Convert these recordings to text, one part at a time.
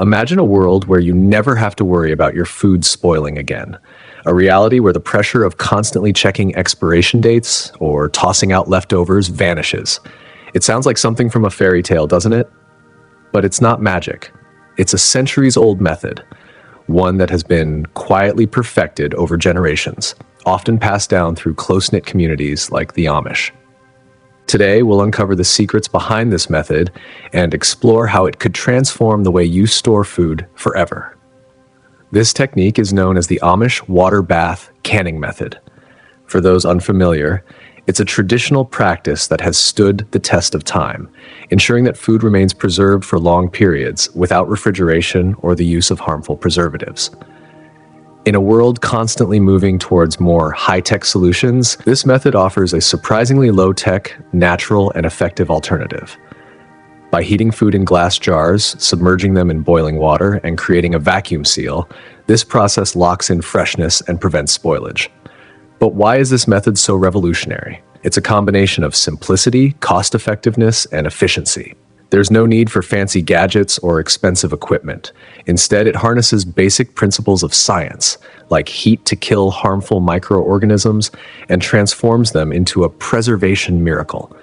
Imagine a world where you never have to worry about your food spoiling again. A reality where the pressure of constantly checking expiration dates or tossing out leftovers vanishes. It sounds like something from a fairy tale, doesn't it? But it's not magic. It's a centuries-old method, one that has been quietly perfected over generations, often passed down through close-knit communities like the Amish. Today, we'll uncover the secrets behind this method and explore how it could transform the way you store food forever. This technique is known as the Amish water bath canning method. For those unfamiliar, it's a traditional practice that has stood the test of time, ensuring that food remains preserved for long periods without refrigeration or the use of harmful preservatives. In a world constantly moving towards more high-tech solutions, this method offers a surprisingly low-tech, natural, and effective alternative. By heating food in glass jars, submerging them in boiling water, and creating a vacuum seal, this process locks in freshness and prevents spoilage. But why is this method so revolutionary? It's a combination of simplicity, cost-effectiveness, and efficiency. There's no need for fancy gadgets or expensive equipment. Instead, it harnesses basic principles of science, like heat to kill harmful microorganisms, and transforms them into a preservation miracle.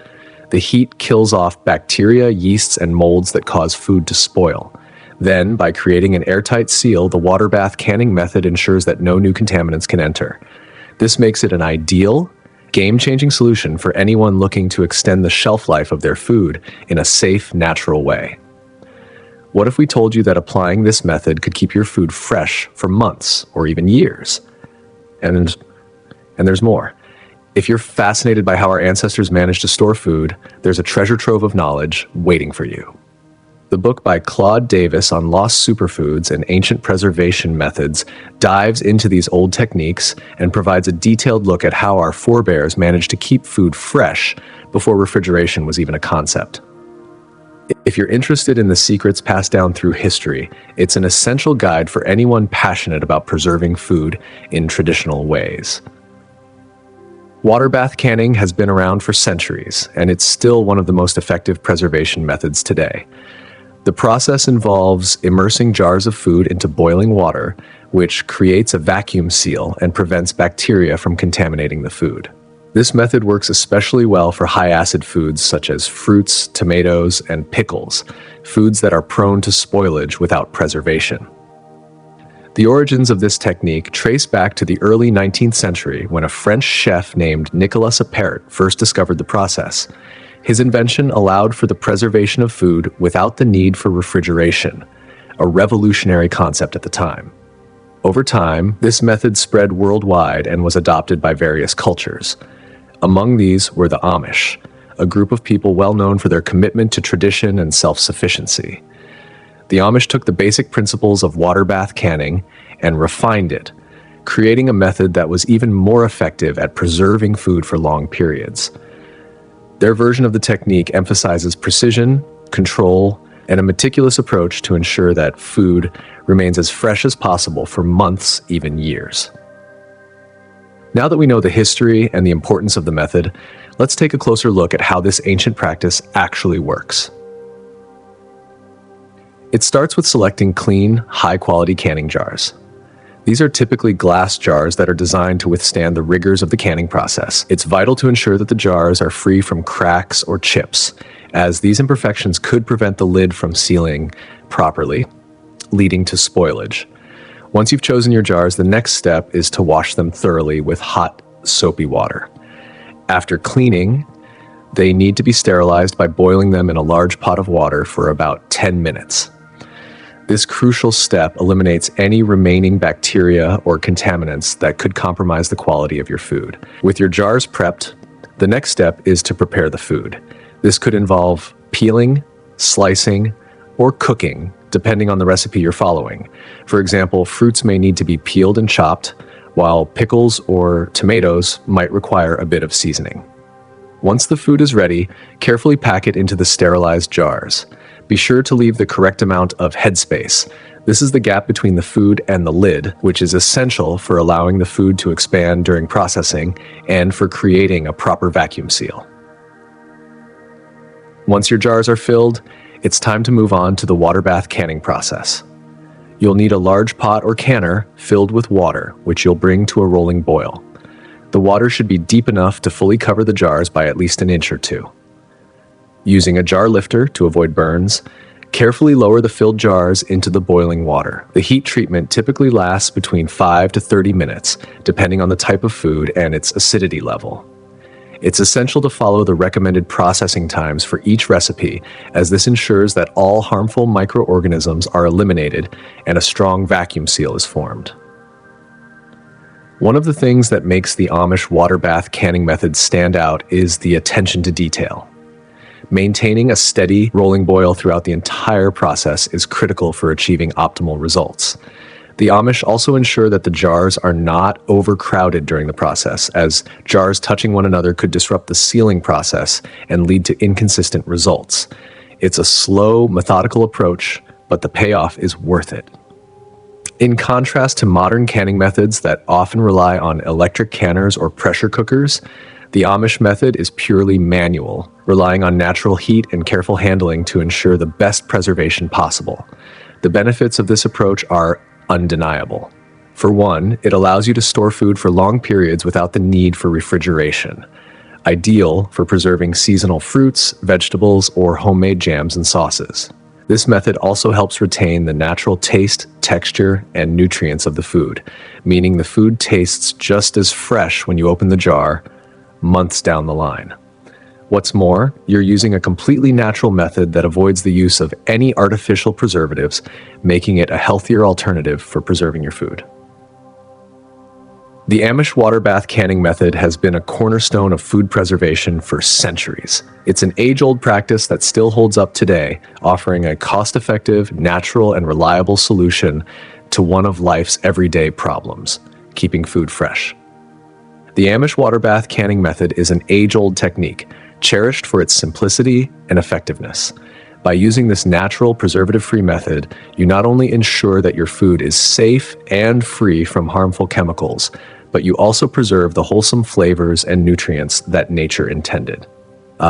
The heat kills off bacteria, yeasts, and molds that cause food to spoil. Then, by creating an airtight seal, the water bath canning method ensures that no new contaminants can enter. This makes it an ideal, game-changing solution for anyone looking to extend the shelf life of their food in a safe, natural way. What if we told you that applying this method could keep your food fresh for months or even years? And there's more. If you're fascinated by how our ancestors managed to store food, there's a treasure trove of knowledge waiting for you. The book by Claude Davis on lost superfoods and ancient preservation methods dives into these old techniques and provides a detailed look at how our forebears managed to keep food fresh before refrigeration was even a concept. If you're interested in the secrets passed down through history, it's an essential guide for anyone passionate about preserving food in traditional ways. Water bath canning has been around for centuries, and it's still one of the most effective preservation methods today. The process involves immersing jars of food into boiling water, which creates a vacuum seal and prevents bacteria from contaminating the food. This method works especially well for high-acid foods such as fruits, tomatoes, and pickles, foods that are prone to spoilage without preservation. The origins of this technique trace back to the early 19th century when a French chef named Nicolas Appert first discovered the process. His invention allowed for the preservation of food without the need for refrigeration, a revolutionary concept at the time. Over time, this method spread worldwide and was adopted by various cultures. Among these were the Amish, a group of people well known for their commitment to tradition and self-sufficiency. The Amish took the basic principles of water bath canning and refined it, creating a method that was even more effective at preserving food for long periods. Their version of the technique emphasizes precision, control, and a meticulous approach to ensure that food remains as fresh as possible for months, even years. Now that we know the history and the importance of the method, let's take a closer look at how this ancient practice actually works. It starts with selecting clean, high-quality canning jars. These are typically glass jars that are designed to withstand the rigors of the canning process. It's vital to ensure that the jars are free from cracks or chips, as these imperfections could prevent the lid from sealing properly, leading to spoilage. Once you've chosen your jars, the next step is to wash them thoroughly with hot, soapy water. After cleaning, they need to be sterilized by boiling them in a large pot of water for about 10 minutes. This crucial step eliminates any remaining bacteria or contaminants that could compromise the quality of your food. With your jars prepped, the next step is to prepare the food. This could involve peeling, slicing, or cooking, depending on the recipe you're following. For example, fruits may need to be peeled and chopped, while pickles or tomatoes might require a bit of seasoning. Once the food is ready, carefully pack it into the sterilized jars. Be sure to leave the correct amount of headspace. This is the gap between the food and the lid, which is essential for allowing the food to expand during processing and for creating a proper vacuum seal. Once your jars are filled, It's time to move on to the water bath canning process. You'll need a large pot or canner filled with water, which you'll bring to a rolling boil. The water should be deep enough to fully cover the jars by at least an inch or two. Using a jar lifter to avoid burns, carefully lower the filled jars into the boiling water. The heat treatment typically lasts between 5 to 30 minutes, depending on the type of food and its acidity level. It's essential to follow the recommended processing times for each recipe, as this ensures that all harmful microorganisms are eliminated and a strong vacuum seal is formed. One of the things that makes the Amish water bath canning method stand out is the attention to detail. Maintaining a steady rolling boil throughout the entire process is critical for achieving optimal results. The Amish also ensure that the jars are not overcrowded during the process, as jars touching one another could disrupt the sealing process and lead to inconsistent results. It's a slow, methodical approach, but the payoff is worth it. In contrast to modern canning methods that often rely on electric canners or pressure cookers, the Amish method is purely manual, relying on natural heat and careful handling to ensure the best preservation possible. The benefits of this approach are undeniable. For one, it allows you to store food for long periods without the need for refrigeration, ideal for preserving seasonal fruits, vegetables, or homemade jams and sauces. This method also helps retain the natural taste, texture, and nutrients of the food, meaning the food tastes just as fresh when you open the jar months down the line. What's more, you're using a completely natural method that avoids the use of any artificial preservatives, making it a healthier alternative for preserving your food. The Amish water bath canning method has been a cornerstone of food preservation for centuries. It's an age-old practice that still holds up today, offering a cost-effective, natural, and reliable solution to one of life's everyday problems, keeping food fresh. The Amish water bath canning method is an age-old technique, cherished for its simplicity and effectiveness. By using this natural, preservative-free method, you not only ensure that your food is safe and free from harmful chemicals, but you also preserve the wholesome flavors and nutrients that nature intended.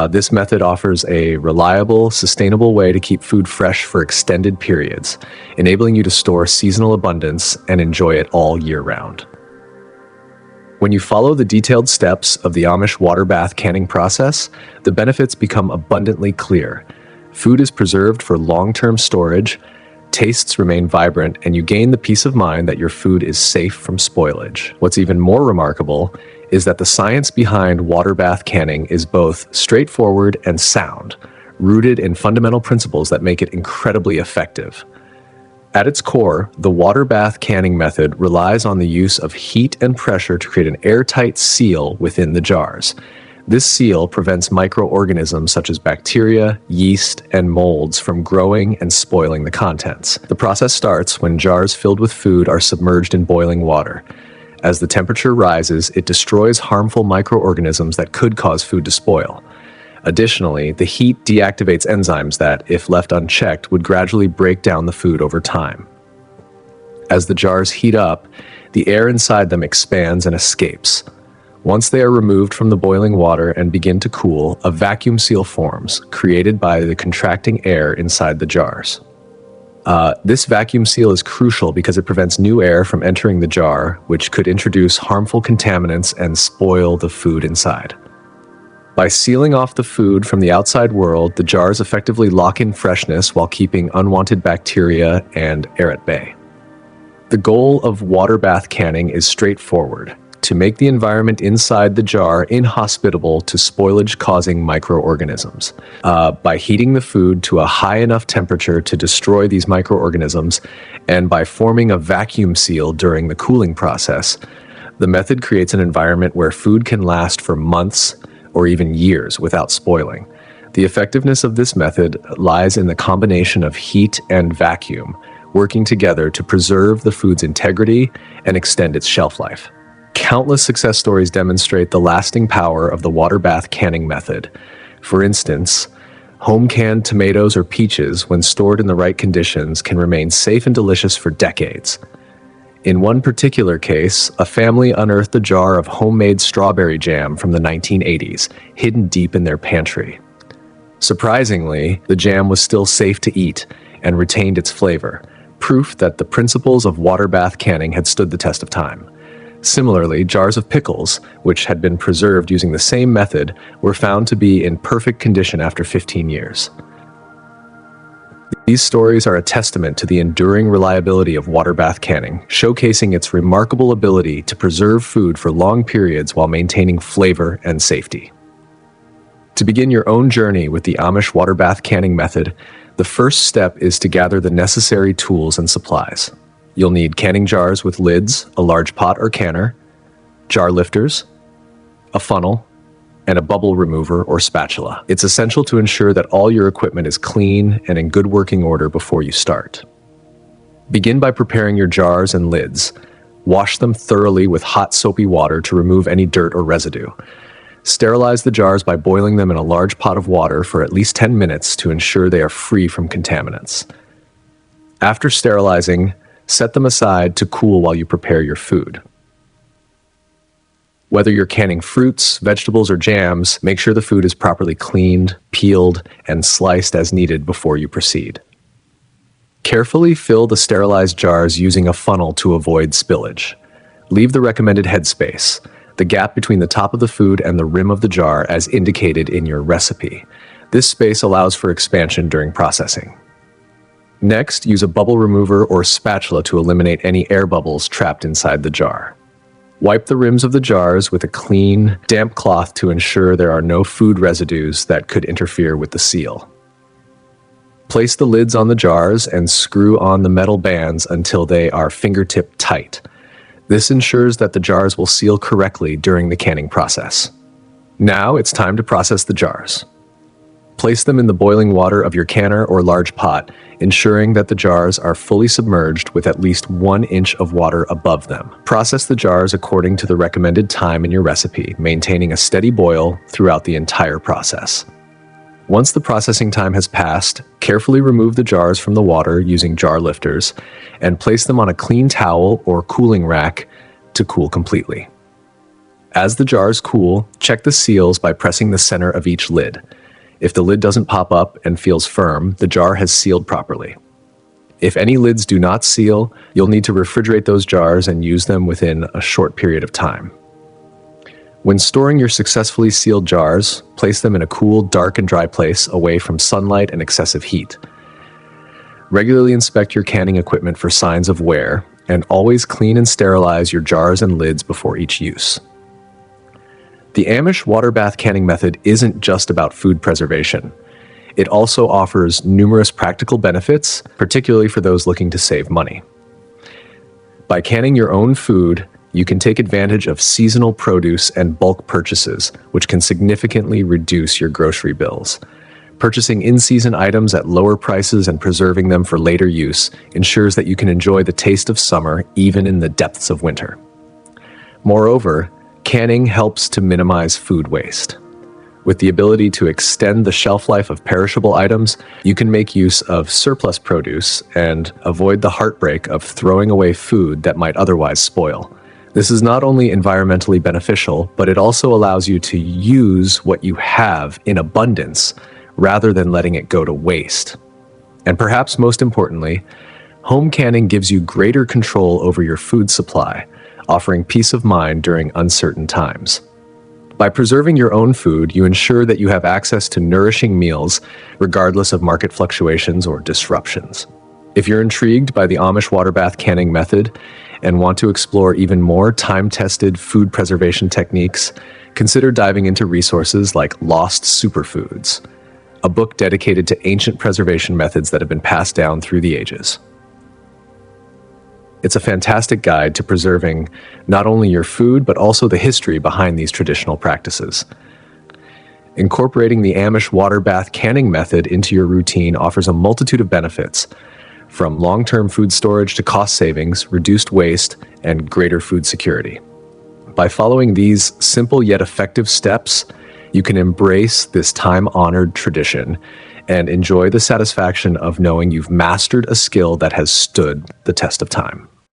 This method offers a reliable, sustainable way to keep food fresh for extended periods, enabling you to store seasonal abundance and enjoy it all year round. When you follow the detailed steps of the Amish water bath canning process, the benefits become abundantly clear. Food is preserved for long-term storage, tastes remain vibrant, and you gain the peace of mind that your food is safe from spoilage. What's even more remarkable is that the science behind water bath canning is both straightforward and sound, rooted in fundamental principles that make it incredibly effective. At its core, the water bath canning method relies on the use of heat and pressure to create an airtight seal within the jars. This seal prevents microorganisms such as bacteria, yeast, and molds from growing and spoiling the contents. The process starts when jars filled with food are submerged in boiling water. As the temperature rises, it destroys harmful microorganisms that could cause food to spoil. Additionally, the heat deactivates enzymes that, if left unchecked, would gradually break down the food over time. As the jars heat up, the air inside them expands and escapes. Once they are removed from the boiling water and begin to cool, a vacuum seal forms, created by the contracting air inside the jars. This vacuum seal is crucial because it prevents new air from entering the jar, which could introduce harmful contaminants and spoil the food inside. By sealing off the food from the outside world, the jars effectively lock in freshness while keeping unwanted bacteria and air at bay. The goal of water bath canning is straightforward: to make the environment inside the jar inhospitable to spoilage-causing microorganisms. By heating the food to a high enough temperature to destroy these microorganisms, and by forming a vacuum seal during the cooling process, the method creates an environment where food can last for months or even years without spoiling. The effectiveness of this method lies in the combination of heat and vacuum, working together to preserve the food's integrity and extend its shelf life. Countless success stories demonstrate the lasting power of the water bath canning method. For instance, home-canned tomatoes or peaches, when stored in the right conditions, can remain safe and delicious for decades. In one particular case, a family unearthed a jar of homemade strawberry jam from the 1980s, hidden deep in their pantry. Surprisingly, the jam was still safe to eat and retained its flavor, proof that the principles of water bath canning had stood the test of time. Similarly, jars of pickles, which had been preserved using the same method, were found to be in perfect condition after 15 years. These stories are a testament to the enduring reliability of water bath canning, showcasing its remarkable ability to preserve food for long periods while maintaining flavor and safety. To begin your own journey with the Amish water bath canning method, the first step is to gather the necessary tools and supplies. You'll need canning jars with lids, a large pot or canner, jar lifters, a funnel, and a bubble remover or spatula. It's essential to ensure that all your equipment is clean and in good working order before you start. Begin by preparing your jars and lids. Wash them thoroughly with hot soapy water to remove any dirt or residue. Sterilize the jars by boiling them in a large pot of water for at least 10 minutes to ensure they are free from contaminants. After sterilizing, set them aside to cool while you prepare your food. Whether you're canning fruits, vegetables, or jams, make sure the food is properly cleaned, peeled, and sliced as needed before you proceed. Carefully fill the sterilized jars using a funnel to avoid spillage. Leave the recommended headspace, the gap between the top of the food and the rim of the jar as indicated in your recipe. This space allows for expansion during processing. Next, use a bubble remover or spatula to eliminate any air bubbles trapped inside the jar. Wipe the rims of the jars with a clean, damp cloth to ensure there are no food residues that could interfere with the seal. Place the lids on the jars and screw on the metal bands until they are fingertip tight. This ensures that the jars will seal correctly during the canning process. Now it's time to process the jars. Place them in the boiling water of your canner or large pot, ensuring that the jars are fully submerged with at least 1 inch of water above them. Process the jars according to the recommended time in your recipe, maintaining a steady boil throughout the entire process. Once the processing time has passed, carefully remove the jars from the water using jar lifters and place them on a clean towel or cooling rack to cool completely. As the jars cool, check the seals by pressing the center of each lid. If the lid doesn't pop up and feels firm, the jar has sealed properly. If any lids do not seal, you'll need to refrigerate those jars and use them within a short period of time. When storing your successfully sealed jars, place them in a cool, dark, and dry place away from sunlight and excessive heat. Regularly inspect your canning equipment for signs of wear, and always clean and sterilize your jars and lids before each use. The Amish water bath canning method isn't just about food preservation. It also offers numerous practical benefits, particularly for those looking to save money. By canning your own food, you can take advantage of seasonal produce and bulk purchases, which can significantly reduce your grocery bills. Purchasing in-season items at lower prices and preserving them for later use ensures that you can enjoy the taste of summer even in the depths of winter. Moreover, canning helps to minimize food waste. With the ability to extend the shelf life of perishable items, you can make use of surplus produce and avoid the heartbreak of throwing away food that might otherwise spoil. This is not only environmentally beneficial, but it also allows you to use what you have in abundance rather than letting it go to waste. And perhaps most importantly, home canning gives you greater control over your food supply, offering peace of mind during uncertain times. By preserving your own food, you ensure that you have access to nourishing meals regardless of market fluctuations or disruptions. If you're intrigued by the Amish water bath canning method and want to explore even more time-tested food preservation techniques, consider diving into resources like Lost Superfoods, a book dedicated to ancient preservation methods that have been passed down through the ages. It's a fantastic guide to preserving not only your food, but also the history behind these traditional practices. Incorporating the Amish water bath canning method into your routine offers a multitude of benefits, from long-term food storage to cost savings, reduced waste, and greater food security. By following these simple yet effective steps, you can embrace this time-honored tradition and enjoy the satisfaction of knowing you've mastered a skill that has stood the test of time.